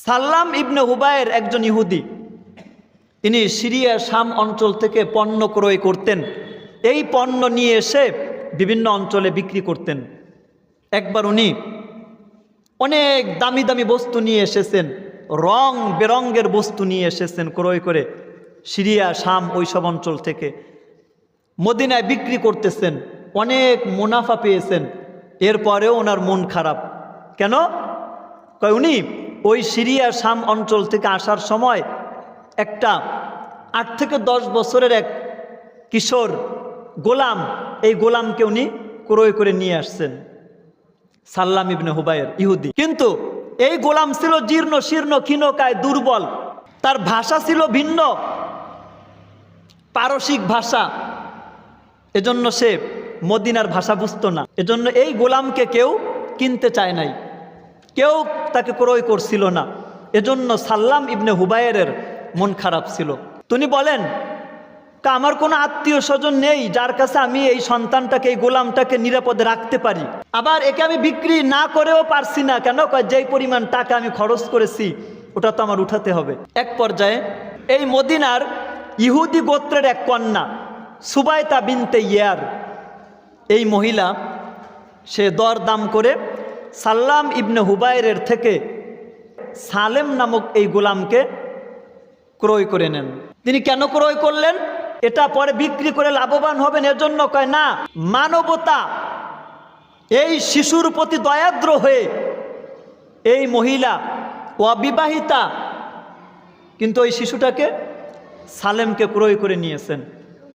সাল্লাম ইবনে হুবায়ের একজন ইহুদি, তিনি সিরিয়া শাম অঞ্চল থেকে পণ্য ক্রয় করতেন। এই পণ্য নিয়ে এসে বিভিন্ন অঞ্চলে বিক্রি করতেন। একবার উনি অনেক দামি দামি বস্তু নিয়ে এসেছেন, রং বেরঙ্গের বস্তু নিয়ে এসেছেন ক্রয় করে সিরিয়া শাম ওইসব অঞ্চল থেকে মদিনায় বিক্রি করতেছেন, অনেক মুনাফা পেয়েছেন। এরপরেও ওনার মন খারাপ। কেন? উনি ওই সিরিয়া শাম অঞ্চল থেকে আসার সময় একটা 8 থেকে 10 বছরের এক কিশোর গোলাম, এই গোলামকে উনি ক্রয় করে নিয়ে আসছেন, সাল্লাম ইবনে হুবায়ের ইহুদি। কিন্তু এই গোলাম ছিল জীর্ণ শীর্ণ ক্ষীণকায় দুর্বল, তার ভাষা ছিল ভিন্ন, পারসিক ভাষা, এজন্য সে মদিনার ভাষা বুঝতো না। এজন্য এই গোলামকে কেউ কিনতে চায় নাই, কেউ তাকে ক্রয় করছিল না। এজন্য সাল্লাম ইবনে হুবায়েরের মন খারাপ ছিল। তিনি বলেন, আমার কোনো আত্মীয় স্বজন নেই যার কাছে আমি এই সন্তানটাকে, এই গোলামটাকে নিরাপদে রাখতে পারি। আবার একে আমি বিক্রি না করেও পারছি না। কেন? যেই পরিমাণ টাকা আমি খরচ করেছি ওটা তো আমার উঠাতে হবে। এক পর্যায়ে এই মদিনার ইহুদি গোত্রের এক কন্যা সুবাইতা বিনতে ইয়ার, এই মহিলা সে দরদাম করে সাল্লাম ইবনে হুবায়েরের থেকে সালেম নামক এই গোলামকে ক্রয় করে নেন। তিনি কেন ক্রয় করলেন? এটা পরে বিক্রি করে লাভবান হবেন এজন্য কয় না, মানবতা, এই শিশুর প্রতি দয়াদ্র হয়ে এই মহিলা অবিবাহিতা, কিন্তু ওই শিশুটাকে সালেমকে ক্রয় করে নিয়েছেন।